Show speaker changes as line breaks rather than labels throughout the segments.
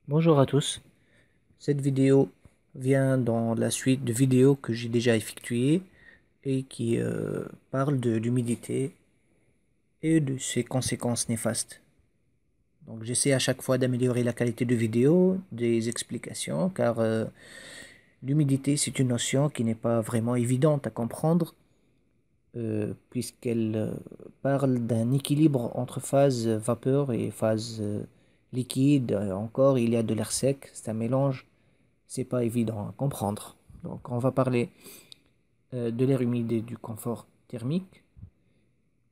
Bonjour à tous. Cette vidéo vient dans la suite de vidéos que j'ai déjà effectuées et qui parlent de l'humidité et de ses conséquences néfastes. Donc j'essaie à chaque fois d'améliorer la qualité de vidéo, des explications, car l'humidité c'est une notion qui n'est pas vraiment évidente à comprendre, puisqu'elle parle d'un équilibre entre phase vapeur et phase liquide. Encore, il y a de l'air sec, c'est un mélange. C'est pas évident à comprendre. Donc, on va parler de l'air humide et du confort thermique.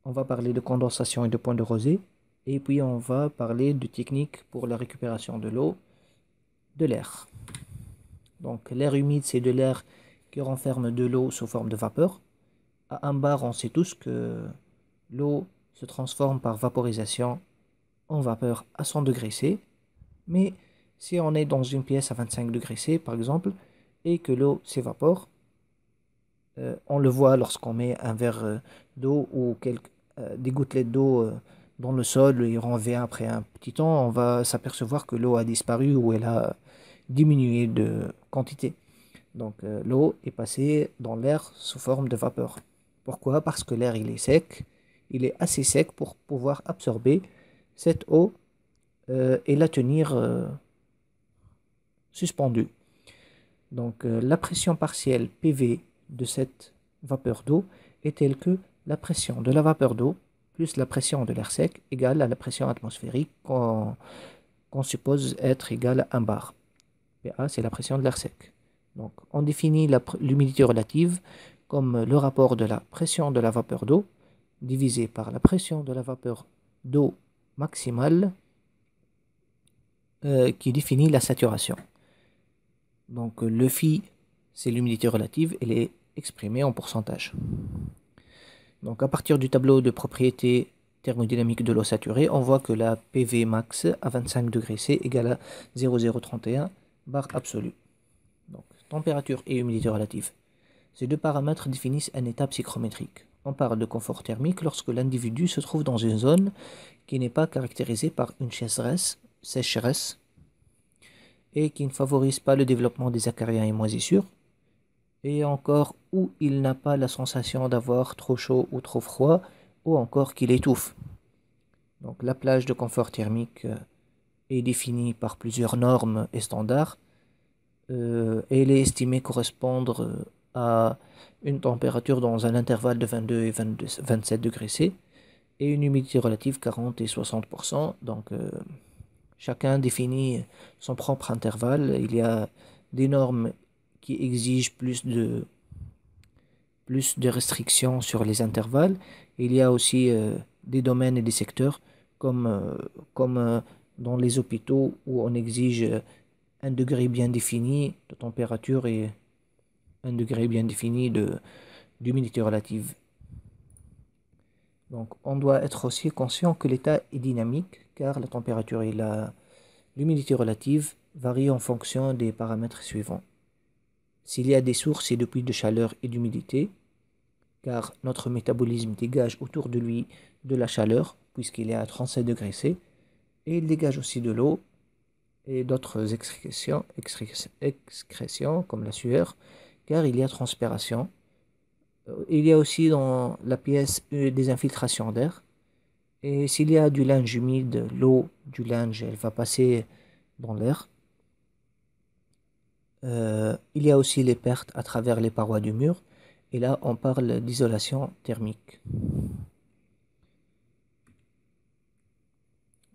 On va parler de condensation et de points de rosée. Et puis, on va parler de techniques pour la récupération de l'eau, de l'air. Donc, l'air humide, c'est de l'air qui renferme de l'eau sous forme de vapeur. À un bar, on sait tous que l'eau se transforme par vaporisation en vapeur à 100 degrés C. Mais si on est dans une pièce à 25 degrés C, par exemple, et que l'eau s'évapore, on le voit lorsqu'on met un verre d'eau ou des gouttelettes d'eau dans le sol et on revient après un petit temps, on va s'apercevoir que l'eau a disparu ou elle a diminué de quantité. Donc l'eau est passée dans l'air sous forme de vapeur. Pourquoi? Parce que l'air il est sec, il est assez sec pour pouvoir absorber cette eau et la tenir suspendue. Donc la pression partielle PV de cette vapeur d'eau est telle que la pression de la vapeur d'eau plus la pression de l'air sec égale à la pression atmosphérique qu'on suppose être égale à 1 bar. PA, c'est la pression de l'air sec. Donc on définit l'humidité relative comme le rapport de la pression de la vapeur d'eau divisé par la pression de la vapeur d'eau maximale qui définit la saturation. Donc le phi, c'est l'humidité relative, elle est exprimée en pourcentage. Donc à partir du tableau de propriétés thermodynamiques de l'eau saturée, on voit que la PV max à 25 degrés C égale à 0,031 bar absolu. Donc température et humidité relative. Ces deux paramètres définissent un état psychrométrique. On parle de confort thermique lorsque l'individu se trouve dans une zone qui n'est pas caractérisée par une sécheresse et qui ne favorise pas le développement des acariens et moisissures, et encore où il n'a pas la sensation d'avoir trop chaud ou trop froid, ou encore qu'il étouffe. Donc la plage de confort thermique est définie par plusieurs normes et standards, et elle est estimée correspondre à une température dans un intervalle de 22 et 27 degrés C, et une humidité relative 40 et 60%. Donc chacun définit son propre intervalle. Il y a des normes qui exigent plus de restrictions sur les intervalles. Il y a aussi des domaines et des secteurs comme dans les hôpitaux où on exige un degré bien défini de température et un degré bien défini d'humidité relative. Donc on doit être aussi conscient que l'état est dynamique car la température et l'humidité relative varient en fonction des paramètres suivants. S'il y a des sources et des puits de chaleur et d'humidité, car notre métabolisme dégage autour de lui de la chaleur, puisqu'il est à 37 degrés C, et il dégage aussi de l'eau et d'autres excrétions comme la sueur, car il y a transpiration. Il y a aussi dans la pièce des infiltrations d'air, et s'il y a du linge humide, l'eau du linge, elle va passer dans l'air. Il y a aussi les pertes à travers les parois du mur, et là on parle d'isolation thermique.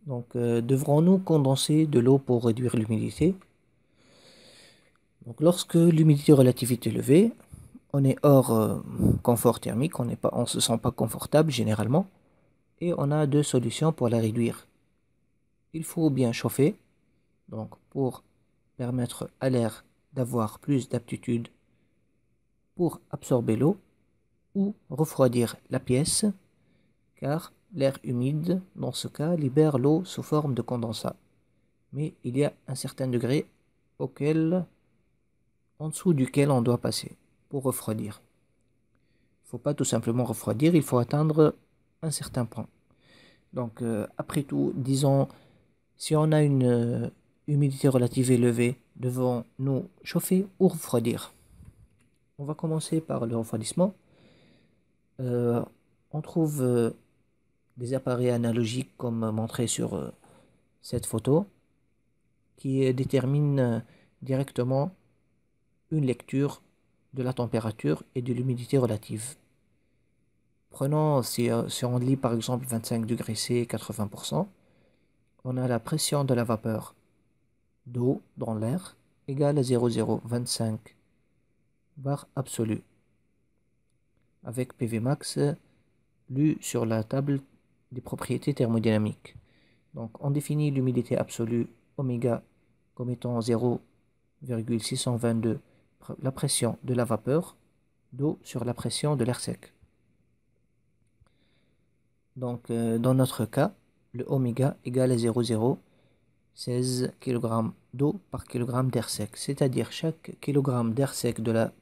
Donc, devrons-nous condenser de l'eau pour réduire l'humidité? Donc, lorsque l'humidité relative est élevée, on est hors confort thermique, on ne se sent pas confortable généralement, et on a deux solutions pour la réduire. Il faut bien chauffer, donc pour permettre à l'air d'avoir plus d'aptitude pour absorber l'eau, ou refroidir la pièce, car l'air humide, dans ce cas, libère l'eau sous forme de condensat. Mais il y a un certain degré en dessous duquel on doit passer pour refroidir. Il ne faut pas tout simplement refroidir, il faut atteindre un certain point. Donc après tout, disons, si on a humidité relative élevée, devons-nous chauffer ou refroidir? On va commencer par le refroidissement. On trouve des appareils analogiques comme montré sur cette photo qui déterminent directement une lecture de la température et de l'humidité relative. Prenons, si on lit par exemple 25 degrés C, 80%, on a la pression de la vapeur d'eau dans l'air égale à 0,025 bar absolu, avec PV max lu sur la table des propriétés thermodynamiques. Donc on définit l'humidité absolue oméga comme étant 0,622 la pression de la vapeur d'eau sur la pression de l'air sec. Donc dans notre cas, le oméga égale à 0,016 kg d'eau par kg d'air sec, c'est-à-dire chaque kg d'air sec de la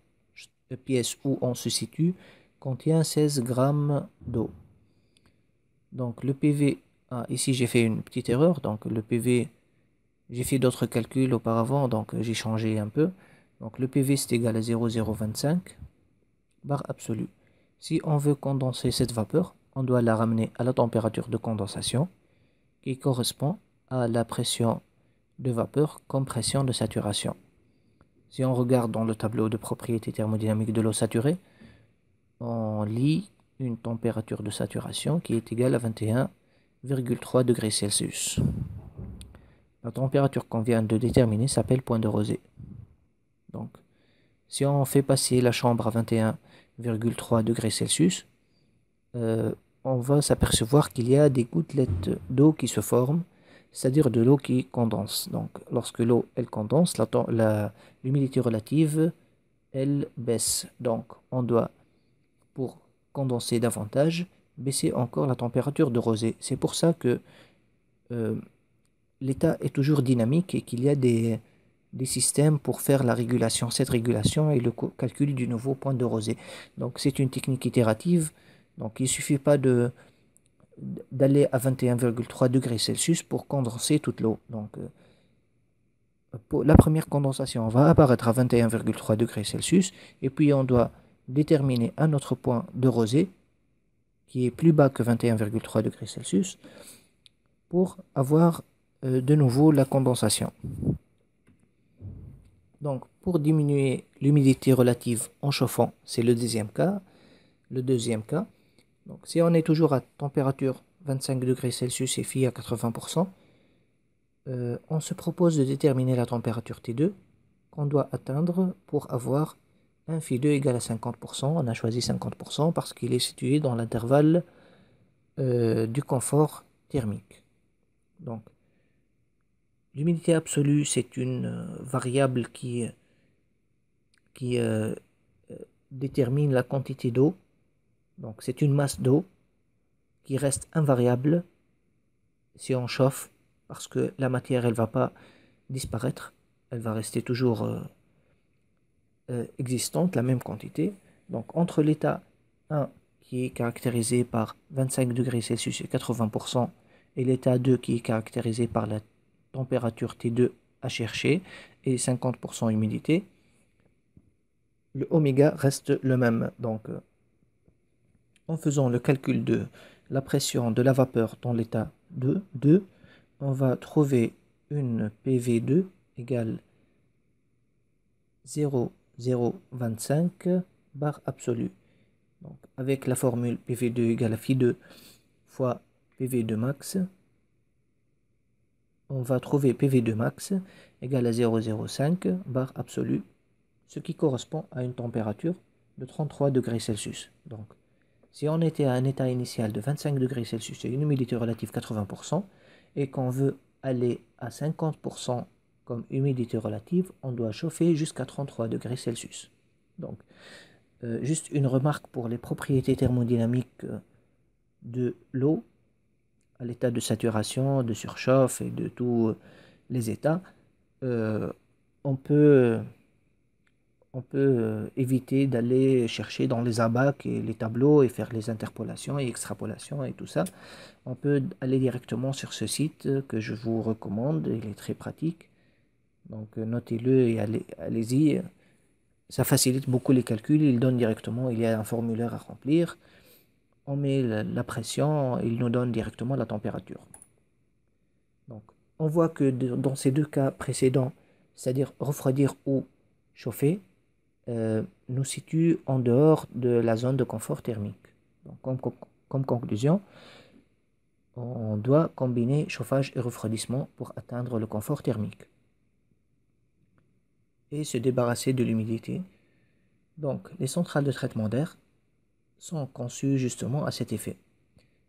pièce où on se situe contient 16 g d'eau. Donc le PV, ici j'ai fait une petite erreur, donc le PV, j'ai fait d'autres calculs auparavant, donc j'ai changé un peu. Donc le PV c'est égal à 0,025 bar absolu. Si on veut condenser cette vapeur, on doit la ramener à la température de condensation qui correspond à la pression de vapeur comme pression de saturation. Si on regarde dans le tableau de propriétés thermodynamiques de l'eau saturée, on lit une température de saturation qui est égale à 21,3 degrés Celsius. La température qu'on vient de déterminer s'appelle point de rosée. Donc, si on fait passer la chambre à 21,3 degrés Celsius, on va s'apercevoir qu'il y a des gouttelettes d'eau qui se forment, c'est-à-dire de l'eau qui condense. Donc, lorsque l'eau elle condense, l'humidité relative elle baisse. Donc, on doit, pour condenser davantage, baisser encore la température de rosée. C'est pour ça que l'état est toujours dynamique et qu'il y a des systèmes pour faire la régulation, cette régulation et le calcul du nouveau point de rosée. Donc c'est une technique itérative, donc il ne suffit pas d'aller à 21,3 degrés Celsius pour condenser toute l'eau. Donc pour la première condensation va apparaître à 21,3 degrés Celsius et puis on doit déterminer un autre point de rosée qui est plus bas que 21,3 degrés Celsius pour avoir de nouveau la condensation. Donc, pour diminuer l'humidité relative en chauffant, c'est le deuxième cas. Le deuxième cas, donc si on est toujours à température 25 degrés Celsius et phi à 80%, on se propose de déterminer la température T2 qu'on doit atteindre pour avoir un phi2 égal à 50%. On a choisi 50% parce qu'il est situé dans l'intervalle du confort thermique. Donc, l'humidité absolue, c'est une variable qui détermine la quantité d'eau. Donc, c'est une masse d'eau qui reste invariable si on chauffe, parce que la matière, elle ne va pas disparaître. Elle va rester toujours existante, la même quantité. Donc, entre l'état 1, qui est caractérisé par 25 degrés Celsius et 80%, et l'état 2, qui est caractérisé par la température T2 à chercher et 50% humidité, le oméga reste le même. Donc, en faisant le calcul de la pression de la vapeur dans l'état 2, on va trouver une PV2 égale 0,025 bar absolu. Donc, avec la formule PV2 égale à phi2 fois PV2 max, on va trouver PV2 max égale à 0,05 bar absolu, ce qui correspond à une température de 33 degrés Celsius. Donc, si on était à un état initial de 25 degrés Celsius et une humidité relative 80%, et qu'on veut aller à 50% comme humidité relative, on doit chauffer jusqu'à 33 degrés Celsius. Donc, juste une remarque pour les propriétés thermodynamiques de l'eau à l'état de saturation, de surchauffe et de tous les états. On peut éviter d'aller chercher dans les abacs et les tableaux et faire les interpolations et extrapolations et tout ça. On peut aller directement sur ce site que je vous recommande, il est très pratique. Donc notez-le et allez-y. Ça facilite beaucoup les calculs. Il donne directement, il y a un formulaire à remplir. On met la pression, il nous donne directement la température. Donc, on voit que dans ces deux cas précédents, c'est-à-dire refroidir ou chauffer, nous situe en dehors de la zone de confort thermique. Donc, comme conclusion, on doit combiner chauffage et refroidissement pour atteindre le confort thermique et se débarrasser de l'humidité. Donc, les centrales de traitement d'air sont conçues justement à cet effet.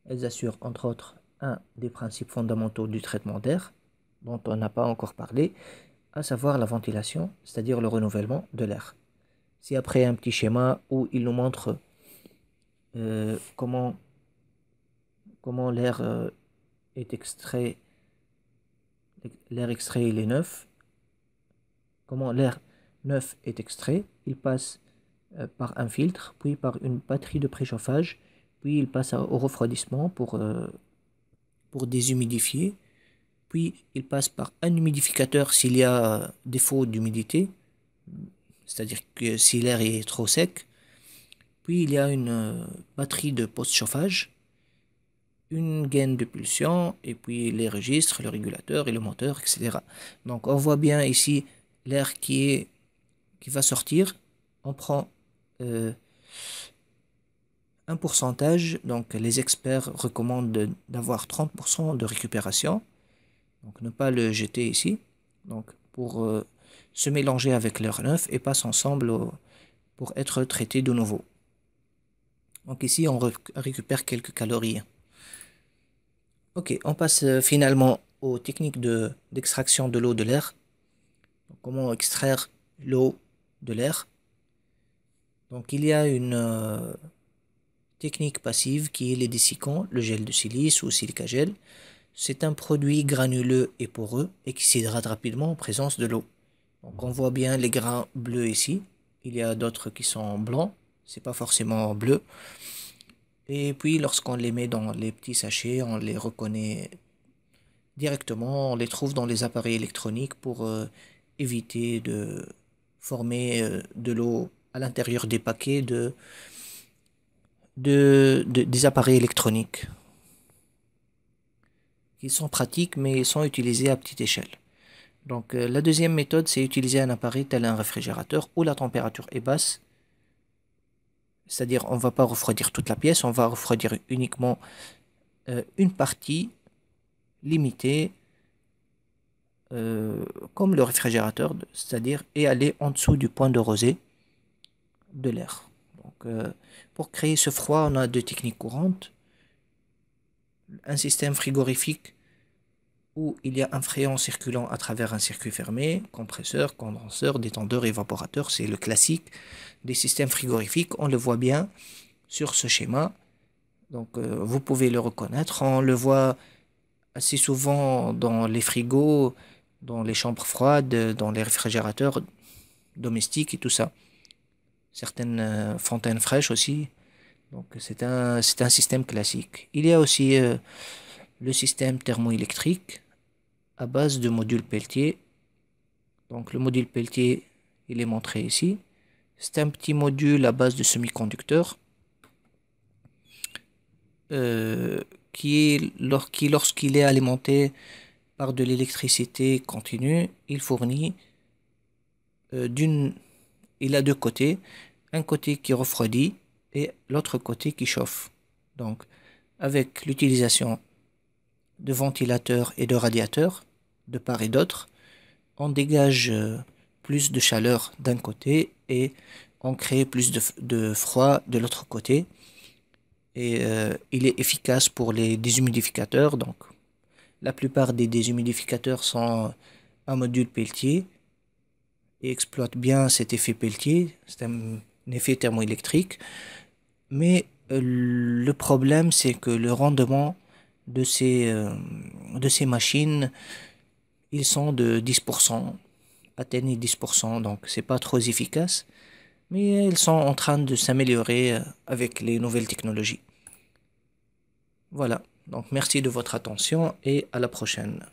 Elles assurent entre autres un des principes fondamentaux du traitement d'air, dont on n'a pas encore parlé, à savoir la ventilation, c'est-à-dire le renouvellement de l'air. C'est après un petit schéma où il nous montre comment l'air est extrait, l'air extrait il est neuf, comment l'air neuf est extrait, il passe par un filtre, puis par une batterie de préchauffage, puis il passe au refroidissement pour déshumidifier, puis il passe par un humidificateur s'il y a défaut d'humidité, c'est-à-dire que si l'air est trop sec, puis il y a une batterie de post-chauffage, une gaine de pulsion, et puis les registres, le régulateur et le moteur, etc. Donc on voit bien ici l'air qui va sortir. On prend un pourcentage, donc les experts recommandent d'avoir 30% de récupération, donc ne pas le jeter ici, donc pour se mélanger avec l'air neuf et passe ensemble pour être traité de nouveau. Donc ici on récupère quelques calories. Ok, on passe finalement aux techniques d'extraction de l'eau de l'air. Comment extraire l'eau de l'air? Donc il y a une technique passive qui est les dessicants, le gel de silice ou silicagel. C'est un produit granuleux et poreux et qui s'hydrate rapidement en présence de l'eau. Donc on voit bien les grains bleus ici. Il y a d'autres qui sont blancs, c'est pas forcément bleu. Et puis lorsqu'on les met dans les petits sachets, on les reconnaît directement, on les trouve dans les appareils électroniques pour éviter de former de l'eau à l'intérieur des paquets des appareils électroniques qui sont pratiques mais sont utilisés à petite échelle. Donc la deuxième méthode, c'est utiliser un appareil tel un réfrigérateur où la température est basse. C'est-à-dire on ne va pas refroidir toute la pièce, on va refroidir uniquement une partie limitée comme le réfrigérateur, c'est-à-dire et aller en dessous du point de rosée de l'air. Donc pour créer ce froid, on a deux techniques courantes. Un système frigorifique où il y a un fréon circulant à travers un circuit fermé, compresseur, condenseur, détendeur, évaporateur, c'est le classique des systèmes frigorifiques, on le voit bien sur ce schéma, donc vous pouvez le reconnaître, on le voit assez souvent dans les frigos, dans les chambres froides, dans les réfrigérateurs domestiques et tout ça, certaines fontaines fraîches aussi, donc c'est un système classique. Il y a aussi le système thermoélectrique à base de module Peltier. Donc le module Peltier, il est montré ici. C'est un petit module à base de semi-conducteurs qui, lorsqu'il est alimenté par de l'électricité continue, il fournit il a deux côtés, un côté qui refroidit et l'autre côté qui chauffe. Donc avec l'utilisation de ventilateurs et de radiateurs de part et d'autre, on dégage plus de chaleur d'un côté et on crée plus de froid de l'autre côté. Et il est efficace pour les déshumidificateurs. Donc, la plupart des déshumidificateurs sont un module Peltier et exploitent bien cet effet Peltier. C'est un effet thermoélectrique. Mais le problème, c'est que le rendement de ces machines, ils sont de 10%, atteignent 10%, donc c'est pas trop efficace, mais ils sont en train de s'améliorer avec les nouvelles technologies. Voilà, donc merci de votre attention et à la prochaine.